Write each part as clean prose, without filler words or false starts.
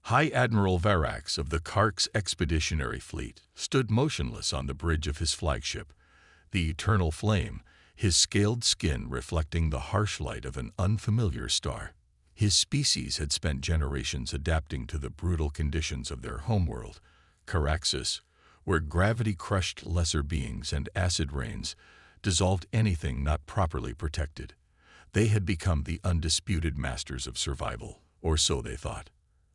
High Admiral Varax of the Kark's expeditionary fleet stood motionless on the bridge of his flagship, the eternal flame, his scaled skin reflecting the harsh light of an unfamiliar star. His species had spent generations adapting to the brutal conditions of their homeworld, Caraxus, where gravity crushed lesser beings and acid rains dissolved anything not properly protected. They had become the undisputed masters of survival, or so they thought.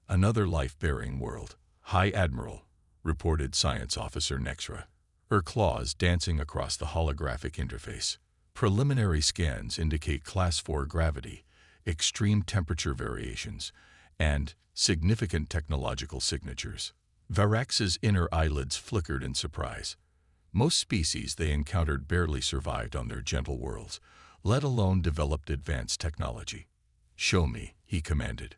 Another life-bearing world. High Admiral, reported Science Officer Nexra, her claws dancing across the holographic interface. Preliminary scans indicate Class 4 gravity, extreme temperature variations, and significant technological signatures. Varax's inner eyelids flickered in surprise. Most species they encountered barely survived on their gentle worlds, let alone developed advanced technology. "Show me," he commanded.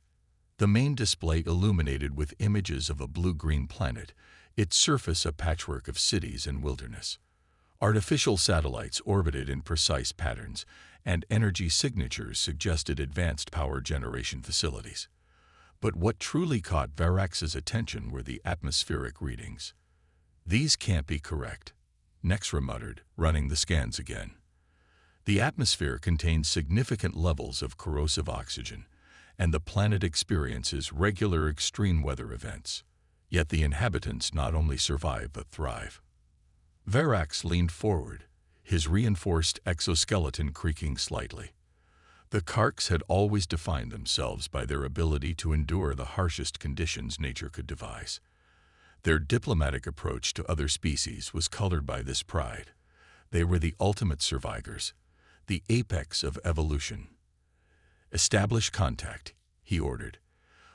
The main display illuminated with images of a blue-green planet, its surface a patchwork of cities and wilderness. Artificial satellites orbited in precise patterns, and energy signatures suggested advanced power generation facilities. But what truly caught Varax's attention were the atmospheric readings. "These can't be correct," Nexra muttered, running the scans again. The atmosphere contains significant levels of corrosive oxygen, and the planet experiences regular extreme weather events. Yet the inhabitants not only survive but thrive. Varax leaned forward, his reinforced exoskeleton creaking slightly. The Karks had always defined themselves by their ability to endure the harshest conditions nature could devise. Their diplomatic approach to other species was colored by this pride. They were the ultimate survivors, the apex of evolution. "Establish contact," he ordered.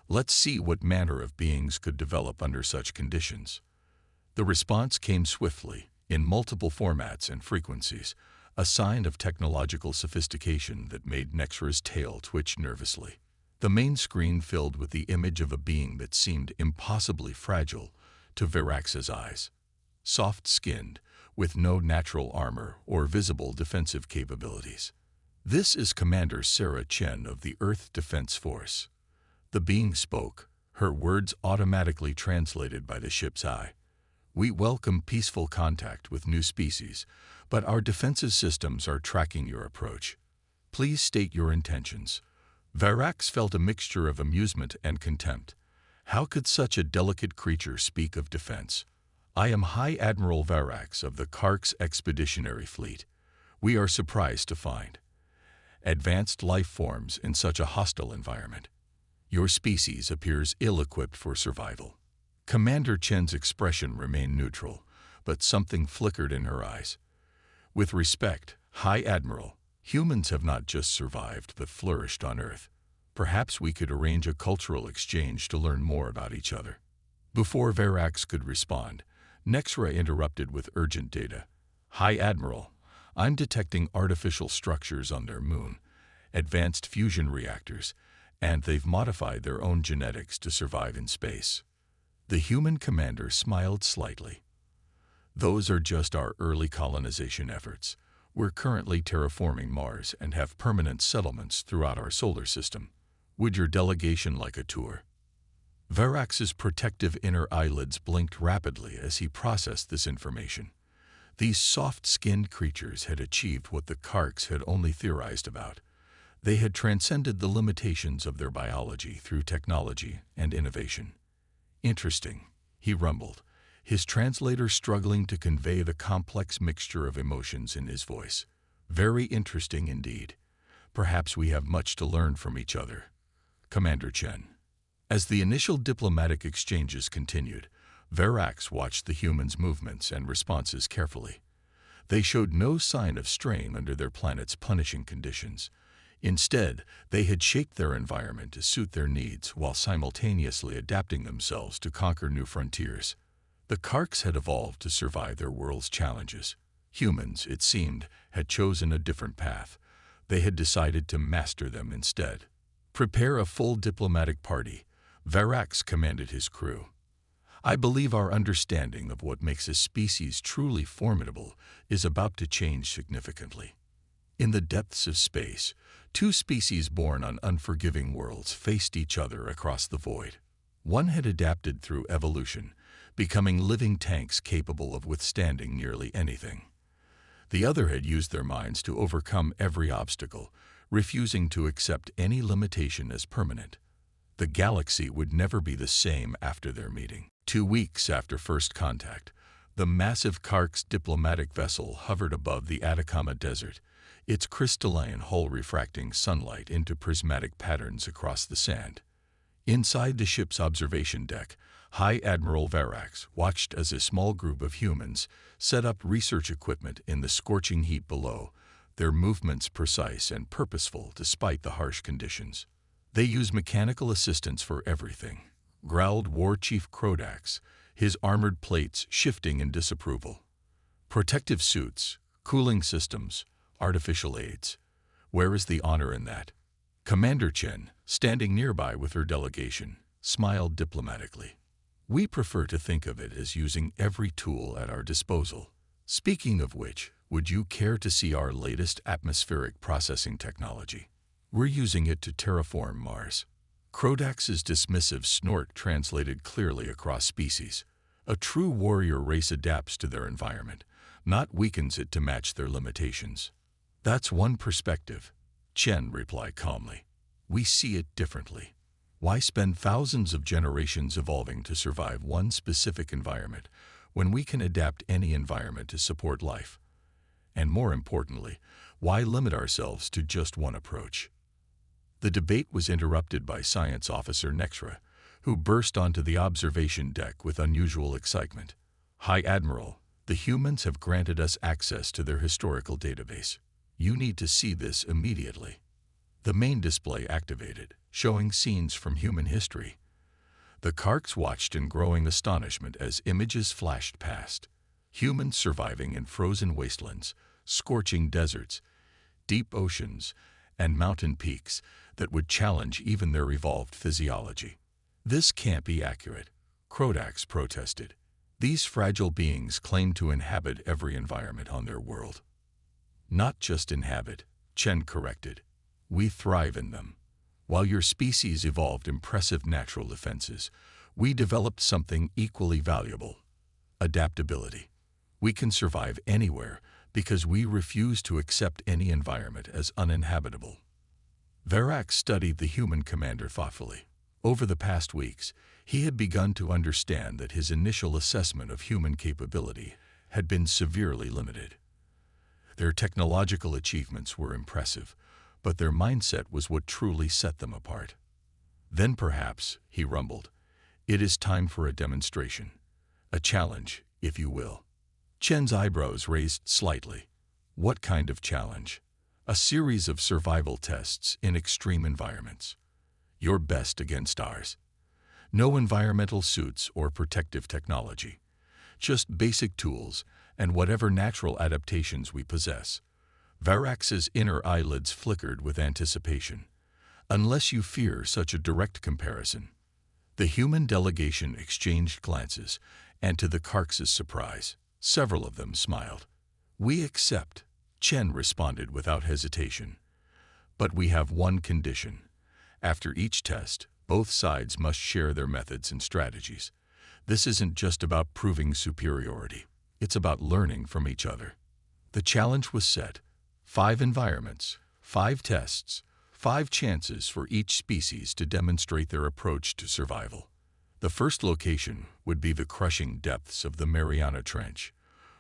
"Let's see what manner of beings could develop under such conditions." The response came swiftly, in multiple formats and frequencies, a sign of technological sophistication that made Nexra's tail twitch nervously. The main screen filled with the image of a being that seemed impossibly fragile to Varax's eyes. Soft-skinned, with no natural armor or visible defensive capabilities. "This is Commander Sarah Chen of the Earth Defense Force." The being spoke, her words automatically translated by the ship's eye. "We welcome peaceful contact with new species, but our defensive systems are tracking your approach. Please state your intentions." Varax felt a mixture of amusement and contempt. How could such a delicate creature speak of defense? "I am High Admiral Varax of the Kark's expeditionary fleet. We are surprised to find advanced life forms in such a hostile environment. Your species appears ill-equipped for survival." Commander Chen's expression remained neutral, but something flickered in her eyes. "With respect, High Admiral, humans have not just survived but flourished on Earth. Perhaps we could arrange a cultural exchange to learn more about each other." Before Varax could respond, Nexra interrupted with urgent data. "High Admiral, I'm detecting artificial structures on their moon, advanced fusion reactors, and they've modified their own genetics to survive in space." The human commander smiled slightly. "Those are just our early colonization efforts. We're currently terraforming Mars and have permanent settlements throughout our solar system. Would your delegation like a tour?" Varax's protective inner eyelids blinked rapidly as he processed this information. These soft-skinned creatures had achieved what the Karks had only theorized about. They had transcended the limitations of their biology through technology and innovation. "Interesting," he rumbled, his translator struggling to convey the complex mixture of emotions in his voice. "Very interesting indeed. Perhaps we have much to learn from each other." Commander Chen. As the initial diplomatic exchanges continued, Varax watched the humans' movements and responses carefully. They showed no sign of strain under their planet's punishing conditions. Instead, they had shaped their environment to suit their needs while simultaneously adapting themselves to conquer new frontiers. The Karks had evolved to survive their world's challenges. Humans, it seemed, had chosen a different path. They had decided to master them instead. "Prepare a full diplomatic party," Varax commanded his crew. "I believe our understanding of what makes a species truly formidable is about to change significantly." In the depths of space, two species born on unforgiving worlds faced each other across the void. One had adapted through evolution, becoming living tanks capable of withstanding nearly anything. The other had used their minds to overcome every obstacle, refusing to accept any limitation as permanent. The galaxy would never be the same after their meeting. 2 weeks after first contact, the massive Kark's diplomatic vessel hovered above the Atacama Desert, its crystalline hull refracting sunlight into prismatic patterns across the sand. Inside the ship's observation deck, High Admiral Verax watched as a small group of humans set up research equipment in the scorching heat below, their movements precise and purposeful despite the harsh conditions. "They use mechanical assistance for everything," growled War Chief Krodax, his armored plates shifting in disapproval. "Protective suits, cooling systems, artificial aids. Where is the honor in that?" Commander Chen, standing nearby with her delegation, smiled diplomatically. "We prefer to think of it as using every tool at our disposal. Speaking of which, would you care to see our latest atmospheric processing technology? We're using it to terraform Mars." Krodax's dismissive snort translated clearly across species. A true warrior race adapts to their environment, not weakens it to match their limitations. "That's one perspective," Chen replied calmly. "We see it differently. Why spend thousands of generations evolving to survive one specific environment when we can adapt any environment to support life? And more importantly, why limit ourselves to just one approach?" The debate was interrupted by Science Officer Nexra, who burst onto the observation deck with unusual excitement. "High Admiral, the humans have granted us access to their historical database. You need to see this immediately." The main display activated, showing scenes from human history. The Karks watched in growing astonishment as images flashed past. Humans surviving in frozen wastelands, scorching deserts, deep oceans, and mountain peaks that would challenge even their evolved physiology. "This can't be accurate," Krodax protested. "These fragile beings claim to inhabit every environment on their world." "Not just inhabit," Chen corrected. "We thrive in them. While your species evolved impressive natural defenses, we developed something equally valuable: adaptability. We can survive anywhere because we refuse to accept any environment as uninhabitable." Verax studied the human commander thoughtfully. Over the past weeks, he had begun to understand that his initial assessment of human capability had been severely limited. Their technological achievements were impressive, but their mindset was what truly set them apart. "Then perhaps," he rumbled, "it is time for a demonstration. A challenge, if you will." Chen's eyebrows raised slightly. "What kind of challenge?" "A series of survival tests in extreme environments. Your best against ours. No environmental suits or protective technology. Just basic tools and whatever natural adaptations we possess." Verax's inner eyelids flickered with anticipation. "Unless you fear such a direct comparison." The human delegation exchanged glances, and to the Karks' surprise, several of them smiled. "We accept," Chen responded without hesitation. "But we have one condition. After each test, both sides must share their methods and strategies. This isn't just about proving superiority. It's about learning from each other." The challenge was set. 5 environments, 5 tests, 5 chances for each species to demonstrate their approach to survival. The first location would be the crushing depths of the Mariana Trench,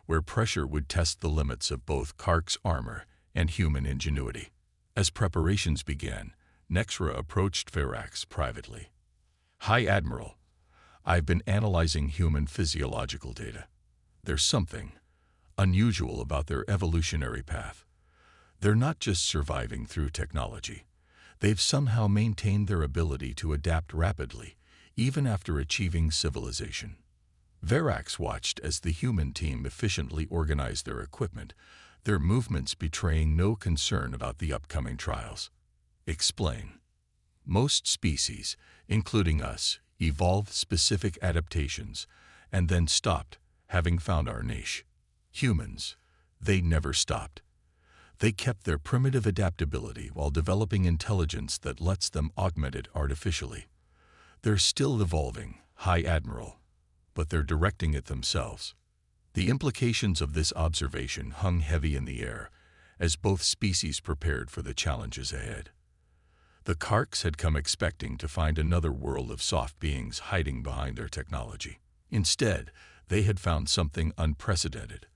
where pressure would test the limits of both Kark's armor and human ingenuity. As preparations began, Nexra approached Verax privately. "High Admiral, I've been analyzing human physiological data. There's something unusual about their evolutionary path. They're not just surviving through technology. They've somehow maintained their ability to adapt rapidly, even after achieving civilization." Verax watched as the human team efficiently organized their equipment, their movements betraying no concern about the upcoming trials. "Explain." "Most species, including us, evolved specific adaptations and then stopped, having found our niche. Humans, they never stopped. They kept their primitive adaptability while developing intelligence that lets them augment it artificially. They're still evolving, High Admiral, but they're directing it themselves. The implications of this observation hung heavy in the air as both species prepared for the challenges ahead. The Karks had come expecting to find another world of soft beings hiding behind their technology. Instead, they had found something unprecedented,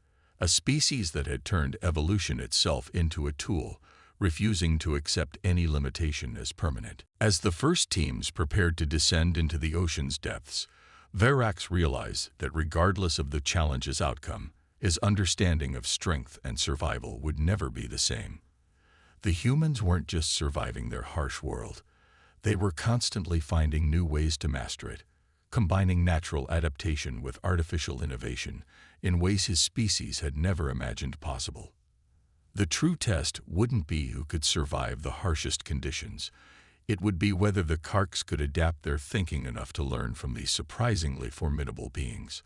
a species that had turned evolution itself into a tool, refusing to accept any limitation as permanent. As the first teams prepared to descend into the ocean's depths, Verax realized that regardless of the challenge's outcome, his understanding of strength and survival would never be the same. The humans weren't just surviving their harsh world. They were constantly finding new ways to master it, combining natural adaptation with artificial innovation in ways his species had never imagined possible. The true test wouldn't be who could survive the harshest conditions. It would be whether the Karks could adapt their thinking enough to learn from these surprisingly formidable beings.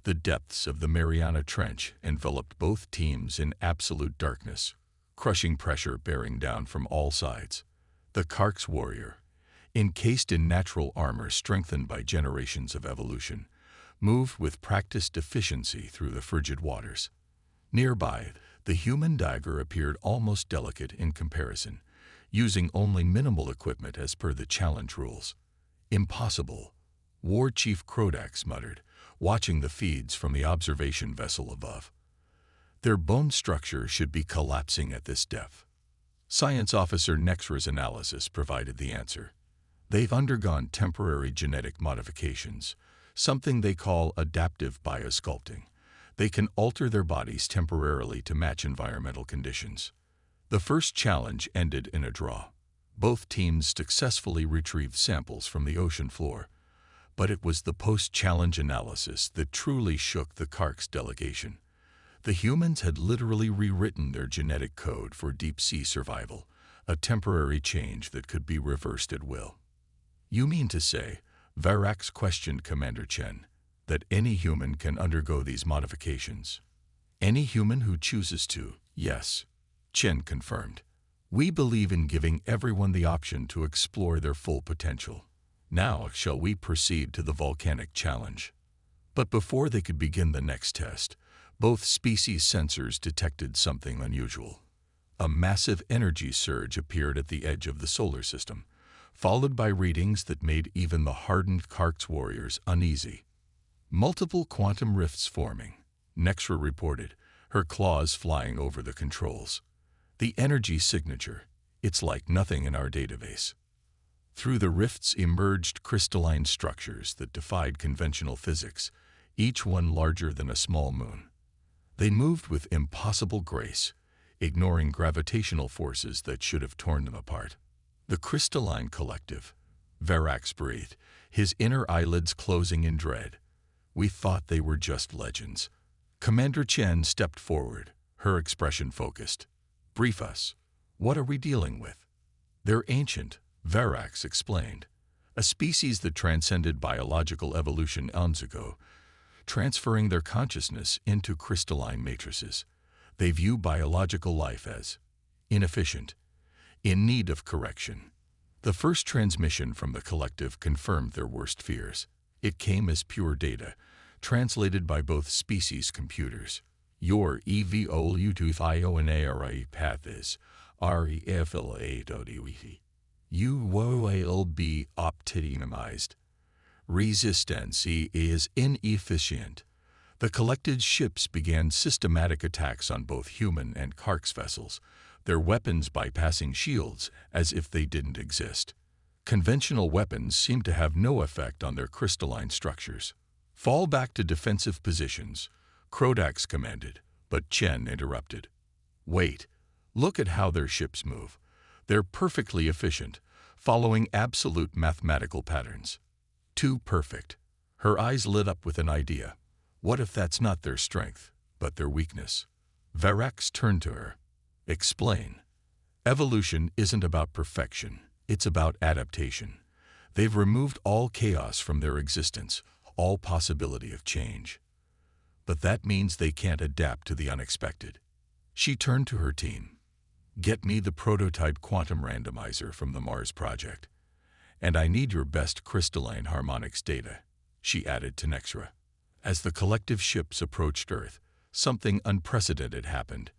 The depths of the Mariana Trench enveloped both teams in absolute darkness, crushing pressure bearing down from all sides. The Karks warrior, encased in natural armor strengthened by generations of evolution, moved with practiced efficiency through the frigid waters. Nearby, the human diver appeared almost delicate in comparison, using only minimal equipment as per the challenge rules. Impossible, War Chief Krodax muttered, watching the feeds from the observation vessel above. Their bone structure should be collapsing at this depth. Science Officer Nexra's analysis provided the answer. They've undergone temporary genetic modifications, something they call adaptive biosculpting. They can alter their bodies temporarily to match environmental conditions. The first challenge ended in a draw. Both teams successfully retrieved samples from the ocean floor, but it was the post-challenge analysis that truly shook the Karks delegation. The humans had literally rewritten their genetic code for deep-sea survival, a temporary change that could be reversed at will. You mean to say, Verax questioned Commander Chen, that any human can undergo these modifications? Any human who chooses to, yes, Chen confirmed. We believe in giving everyone the option to explore their full potential. Now shall we proceed to the volcanic challenge? But before they could begin the next test, both species' sensors detected something unusual. A massive energy surge appeared at the edge of the solar system, followed by readings that made even the hardened Karks warriors uneasy. Multiple quantum rifts forming, Nexra reported, her claws flying over the controls. The energy signature, it's like nothing in our database. Through the rifts emerged crystalline structures that defied conventional physics, each one larger than a small moon. They moved with impossible grace, ignoring gravitational forces that should have torn them apart. The crystalline collective, Verax breathed, his inner eyelids closing in dread. We thought they were just legends. Commander Chen stepped forward, her expression focused. Brief us. What are we dealing with? They're ancient, Verax explained. A species that transcended biological evolution eons ago, transferring their consciousness into crystalline matrices. They view biological life as inefficient, in need of correction. The first transmission from the collective confirmed their worst fears. It came as pure data, translated by both species' computers. Your evolutionary path is refla.dwt. You will be optimized. Resistance is inefficient. The collected ships began systematic attacks on both human and Karks vessels, their weapons bypassing shields as if they didn't exist. Conventional weapons seemed to have no effect on their crystalline structures. Fall back to defensive positions, Krodax commanded, but Chen interrupted. Wait, look at how their ships move. They're perfectly efficient, following absolute mathematical patterns. Too perfect. Her eyes lit up with an idea. What if that's not their strength, but their weakness? Verax turned to her. Explain. Evolution isn't about perfection. It's about adaptation. They've removed all chaos from their existence, all possibility of change. But that means they can't adapt to the unexpected. She turned to her team. Get me the prototype quantum randomizer from the Mars project. And I need your best crystalline harmonics data, she added to Nexra. As the collective ships approached Earth, something unprecedented happened.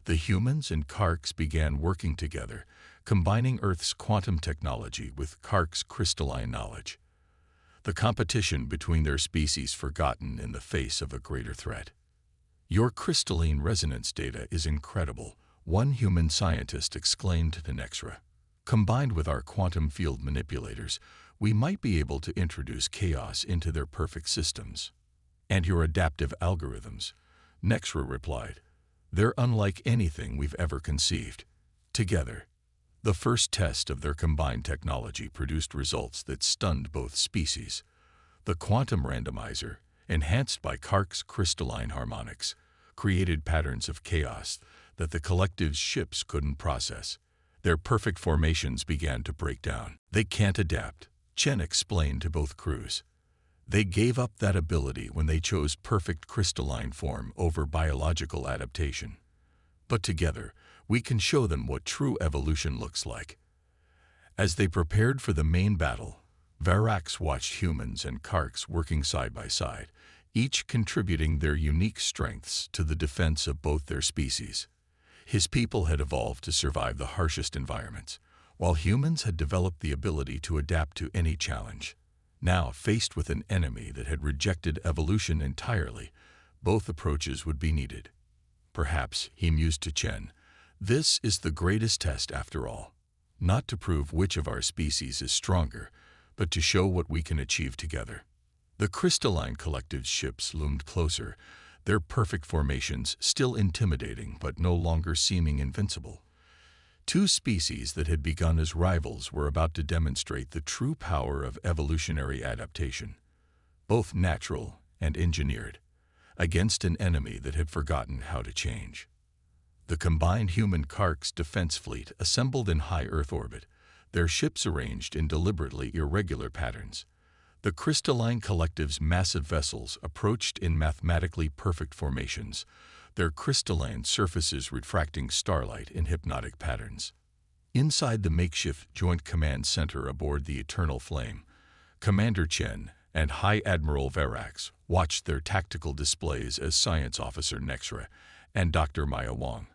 The humans and Karks began working together, combining Earth's quantum technology with Kark's crystalline knowledge. The competition between their species forgotten in the face of a greater threat. Your crystalline resonance data is incredible, one human scientist exclaimed to Nexra. Combined with our quantum field manipulators, we might be able to introduce chaos into their perfect systems. And your adaptive algorithms, Nexra replied. They're unlike anything we've ever conceived. Together, the first test of their combined technology produced results that stunned both species. The quantum randomizer, enhanced by Kark's crystalline harmonics, created patterns of chaos that the collective's ships couldn't process. Their perfect formations began to break down. They can't adapt, Chen explained to both crews. They gave up that ability when they chose perfect crystalline form over biological adaptation. But together, we can show them what true evolution looks like. As they prepared for the main battle, Varax watched humans and Karks working side by side, each contributing their unique strengths to the defense of both their species. His people had evolved to survive the harshest environments, while humans had developed the ability to adapt to any challenge. Now, faced with an enemy that had rejected evolution entirely, both approaches would be needed. Perhaps, he mused to Chen, this is the greatest test after all. Not to prove which of our species is stronger, but to show what we can achieve together. The crystalline collective's ships loomed closer, their perfect formations still intimidating but no longer seeming invincible. Two species that had begun as rivals were about to demonstrate the true power of evolutionary adaptation, both natural and engineered, against an enemy that had forgotten how to change. The combined human Kark's defense fleet assembled in high Earth orbit, their ships arranged in deliberately irregular patterns. The crystalline collective's massive vessels approached in mathematically perfect formations, their crystalline surfaces refracting starlight in hypnotic patterns. Inside the makeshift Joint Command Center aboard the Eternal Flame, Commander Chen and High Admiral Varax watched their tactical displays as Science Officer Nexra and Dr. Maya Wang,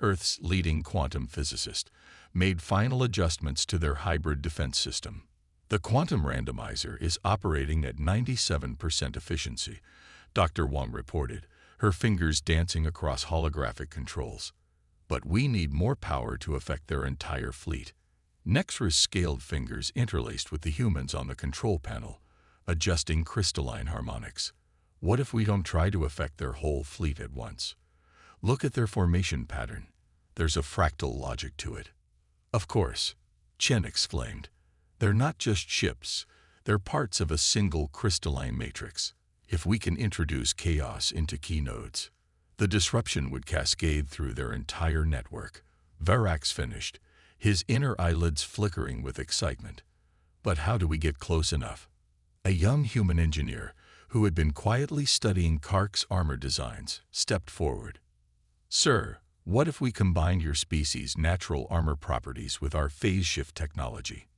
Earth's leading quantum physicist, made final adjustments to their hybrid defense system. The quantum randomizer is operating at 97% efficiency, Dr. Wang reported, her fingers dancing across holographic controls. But we need more power to affect their entire fleet. Nexra's scaled fingers interlaced with the humans on the control panel, adjusting crystalline harmonics. What if we don't try to affect their whole fleet at once? Look at their formation pattern. There's a fractal logic to it. Of course, Chen exclaimed. They're not just ships, they're parts of a single crystalline matrix. If we can introduce chaos into key nodes, the disruption would cascade through their entire network. Varax finished, his inner eyelids flickering with excitement. But how do we get close enough? A young human engineer, who had been quietly studying Kark's armor designs, stepped forward. Sir, what if we combined your species' natural armor properties with our phase shift technology?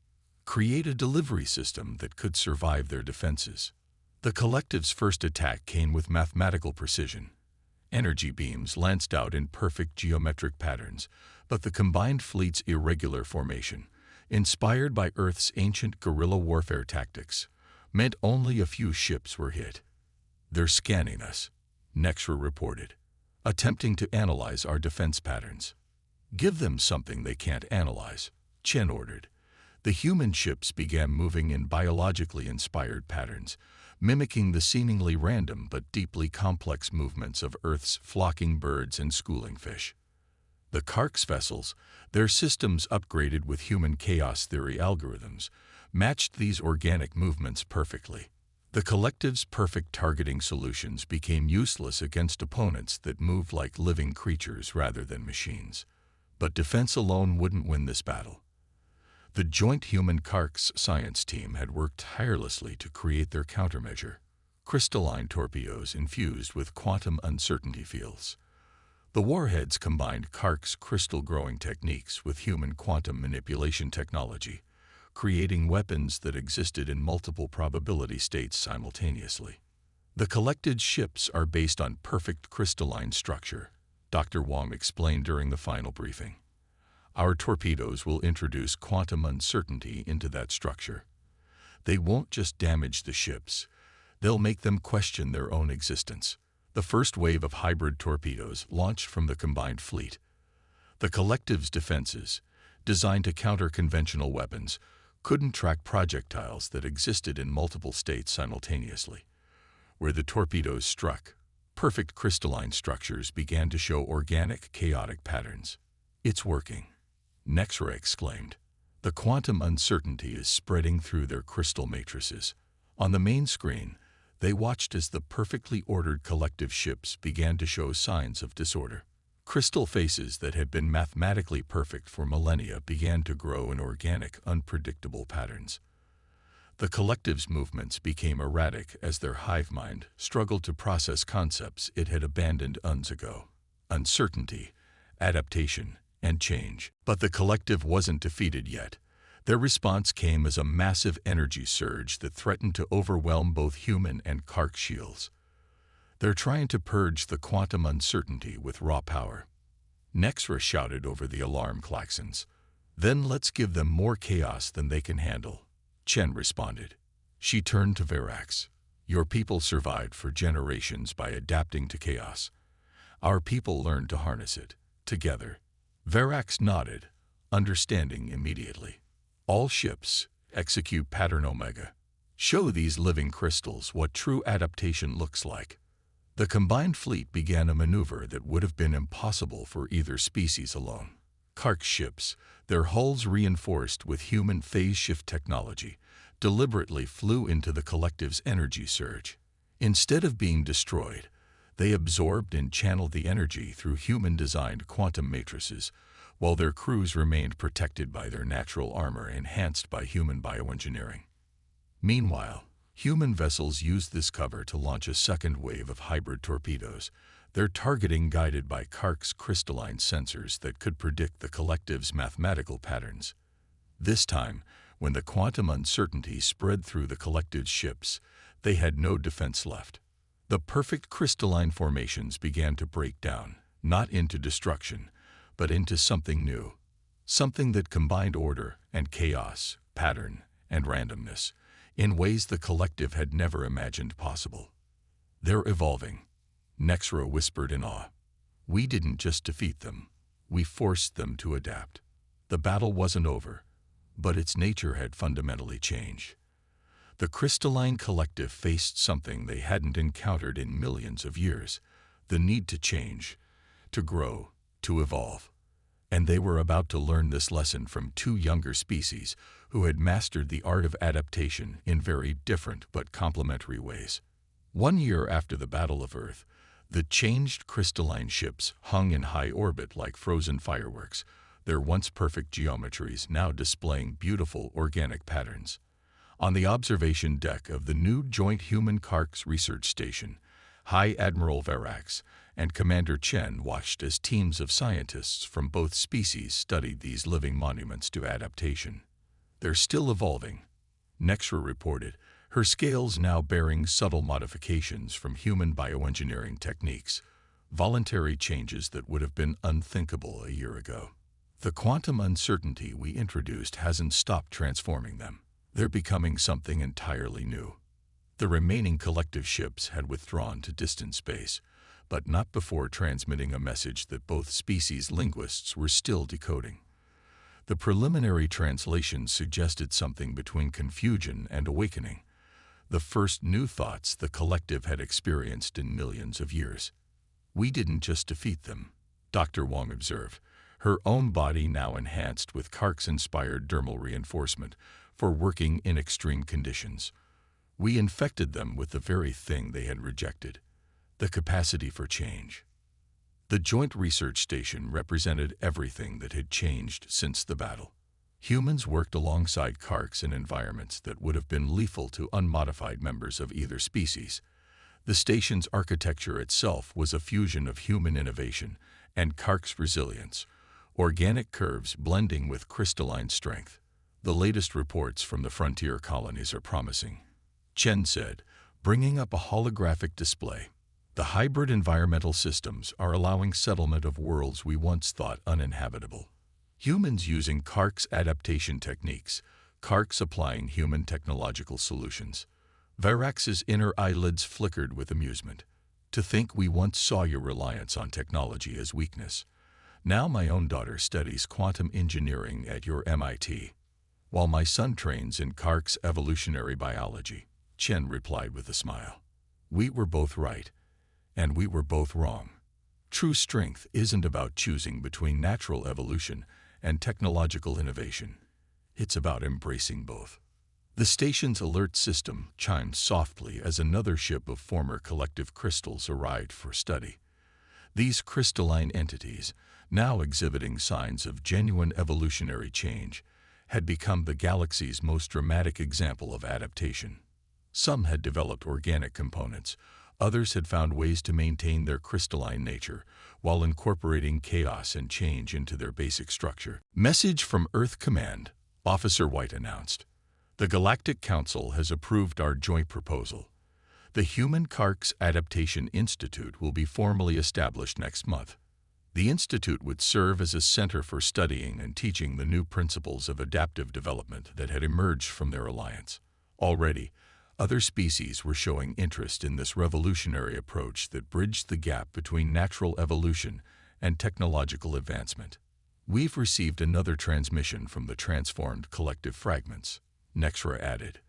Create a delivery system that could survive their defenses. The collective's first attack came with mathematical precision. Energy beams lanced out in perfect geometric patterns, but the combined fleet's irregular formation, inspired by Earth's ancient guerrilla warfare tactics, meant only a few ships were hit. They're scanning us, Nexra reported, attempting to analyze our defense patterns. Give them something they can't analyze, Chen ordered. The human ships began moving in biologically inspired patterns, mimicking the seemingly random but deeply complex movements of Earth's flocking birds and schooling fish. The Kark's vessels, their systems upgraded with human chaos theory algorithms, matched these organic movements perfectly. The collective's perfect targeting solutions became useless against opponents that moved like living creatures rather than machines. But defense alone wouldn't win this battle. The joint human Kark's science team had worked tirelessly to create their countermeasure, crystalline torpedoes infused with quantum uncertainty fields. The warheads combined Kark's crystal growing techniques with human quantum manipulation technology, creating weapons that existed in multiple probability states simultaneously. The collected ships are based on perfect crystalline structure, Dr. Wong explained during the final briefing. Our torpedoes will introduce quantum uncertainty into that structure. They won't just damage the ships, they'll make them question their own existence. The first wave of hybrid torpedoes launched from the combined fleet. The collective's defenses, designed to counter conventional weapons, couldn't track projectiles that existed in multiple states simultaneously. Where the torpedoes struck, perfect crystalline structures began to show organic, chaotic patterns. "It's working," Nexra exclaimed. "The quantum uncertainty is spreading through their crystal matrices." On the main screen, they watched as the perfectly ordered collective ships began to show signs of disorder. Crystal faces that had been mathematically perfect for millennia began to grow in organic, unpredictable patterns. The collective's movements became erratic as their hive mind struggled to process concepts it had abandoned eons ago. Uncertainty, adaptation, and change. But the collective wasn't defeated yet. Their response came as a massive energy surge that threatened to overwhelm both human and Kark shields. "They're trying to purge the quantum uncertainty with raw power," Nexra shouted over the alarm klaxons. "Then let's give them more chaos than they can handle," Chen responded. She turned to Verax. "Your people survived for generations by adapting to chaos. Our people learned to harness it, together." Verax nodded, understanding immediately. "All ships, execute pattern Omega. Show these living crystals what true adaptation looks like." The combined fleet began a maneuver that would have been impossible for either species alone. Kark ships, their hulls reinforced with human phase shift technology, deliberately flew into the collective's energy surge. Instead of being destroyed, they absorbed and channeled the energy through human-designed quantum matrices, while their crews remained protected by their natural armor enhanced by human bioengineering. Meanwhile, human vessels used this cover to launch a second wave of hybrid torpedoes, their targeting guided by Kark's crystalline sensors that could predict the collective's mathematical patterns. This time, when the quantum uncertainty spread through the collective's ships, they had no defense left. The perfect crystalline formations began to break down, not into destruction, but into something new, something that combined order and chaos, pattern and randomness, in ways the collective had never imagined possible. "They're evolving," Nexra whispered in awe. "We didn't just defeat them, we forced them to adapt." The battle wasn't over, but its nature had fundamentally changed. The crystalline collective faced something they hadn't encountered in millions of years, the need to change, to grow, to evolve. And they were about to learn this lesson from two younger species who had mastered the art of adaptation in very different but complementary ways. 1 year after the Battle of Earth, the changed crystalline ships hung in high orbit like frozen fireworks, their once perfect geometries now displaying beautiful organic patterns. On the observation deck of the new Joint Human Karks Research Station, High Admiral Verax and Commander Chen watched as teams of scientists from both species studied these living monuments to adaptation. "They're still evolving," Nexra reported, her scales now bearing subtle modifications from human bioengineering techniques, voluntary changes that would have been unthinkable a year ago. "The quantum uncertainty we introduced hasn't stopped transforming them. They're becoming something entirely new." The remaining collective ships had withdrawn to distant space, but not before transmitting a message that both species linguists were still decoding. The preliminary translation suggested something between confusion and awakening, the first new thoughts the collective had experienced in millions of years. "We didn't just defeat them," Dr. Wong observed, her own body now enhanced with Kark's-inspired dermal reinforcement for working in extreme conditions. "We infected them with the very thing they had rejected, the capacity for change." The Joint Research Station represented everything that had changed since the battle. Humans worked alongside Karks in environments that would have been lethal to unmodified members of either species. The station's architecture itself was a fusion of human innovation and Kark's resilience, organic curves blending with crystalline strength. The latest reports from the frontier colonies are promising, Chen said, bringing up a holographic display. The hybrid environmental systems are allowing settlement of worlds we once thought uninhabitable. Humans using Kark's adaptation techniques, Kark's applying human technological solutions. Varax's inner eyelids flickered with amusement. To think we once saw your reliance on technology as weakness. Now my own daughter studies quantum engineering at your MIT, while my son trains in Kark's evolutionary biology, Chen replied with a smile. We were both right, and we were both wrong. True strength isn't about choosing between natural evolution and technological innovation. It's about embracing both. The station's alert system chimed softly as another ship of former collective crystals arrived for study. These crystalline entities, now exhibiting signs of genuine evolutionary change, had become the galaxy's most dramatic example of adaptation. Some had developed organic components, others had found ways to maintain their crystalline nature while incorporating chaos and change into their basic structure. Message from Earth Command, Officer White announced. The Galactic Council has approved our joint proposal. The Human Kark's Adaptation Institute will be formally established next month. The institute would serve as a center for studying and teaching the new principles of adaptive development that had emerged from their alliance. Already, other species were showing interest in this revolutionary approach that bridged the gap between natural evolution and technological advancement. We've received another transmission from the transformed collective fragments, Nexra added.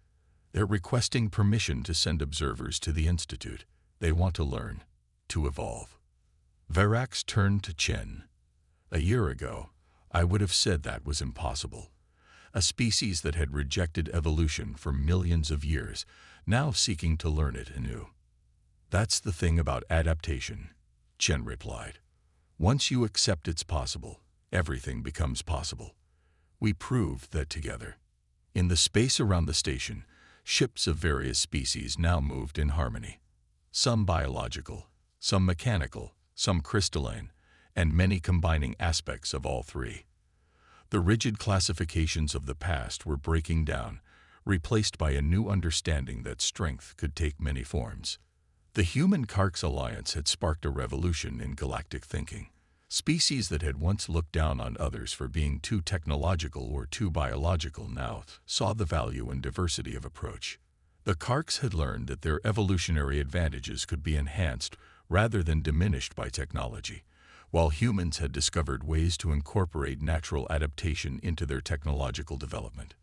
They're requesting permission to send observers to the institute. They want to learn, to evolve. Varax turned to Chen. A year ago, I would have said that was impossible. A species that had rejected evolution for millions of years, now seeking to learn it anew. That's the thing about adaptation, Chen replied. Once you accept it's possible, everything becomes possible. We proved that together. In the space around the station, ships of various species now moved in harmony. Some biological, some mechanical, some crystalline, and many combining aspects of all three. The rigid classifications of the past were breaking down, replaced by a new understanding that strength could take many forms. The Human Kark's alliance had sparked a revolution in galactic thinking. Species that had once looked down on others for being too technological or too biological now saw the value and diversity of approach. The Karks had learned that their evolutionary advantages could be enhanced rather than diminished by technology, while humans had discovered ways to incorporate natural adaptation into their technological development.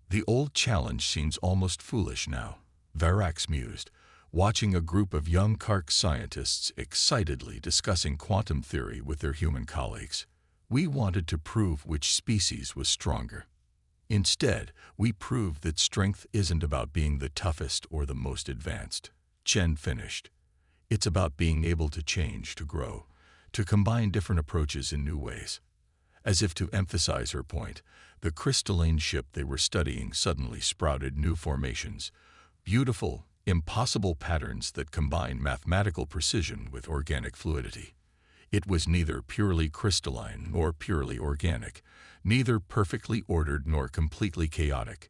The old challenge seems almost foolish now, Varax mused, watching a group of young Kark scientists excitedly discussing quantum theory with their human colleagues. We wanted to prove which species was stronger. Instead, we proved that strength isn't about being the toughest or the most advanced. Chen finished. It's about being able to change, to grow, to combine different approaches in new ways. As if to emphasize her point, the crystalline ship they were studying suddenly sprouted new formations, beautiful, impossible patterns that combine mathematical precision with organic fluidity. It was neither purely crystalline nor purely organic, neither perfectly ordered nor completely chaotic.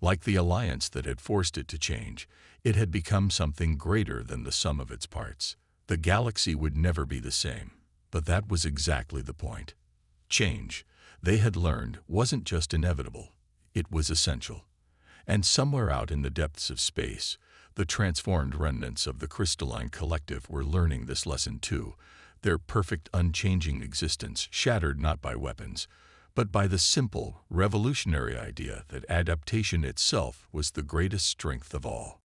Like the alliance that had forced it to change, it had become something greater than the sum of its parts. The galaxy would never be the same, but that was exactly the point. Change, they had learned, wasn't just inevitable, it was essential. And somewhere out in the depths of space, the transformed remnants of the crystalline collective were learning this lesson too, their perfect unchanging existence shattered not by weapons, but by the simple, revolutionary idea that adaptation itself was the greatest strength of all.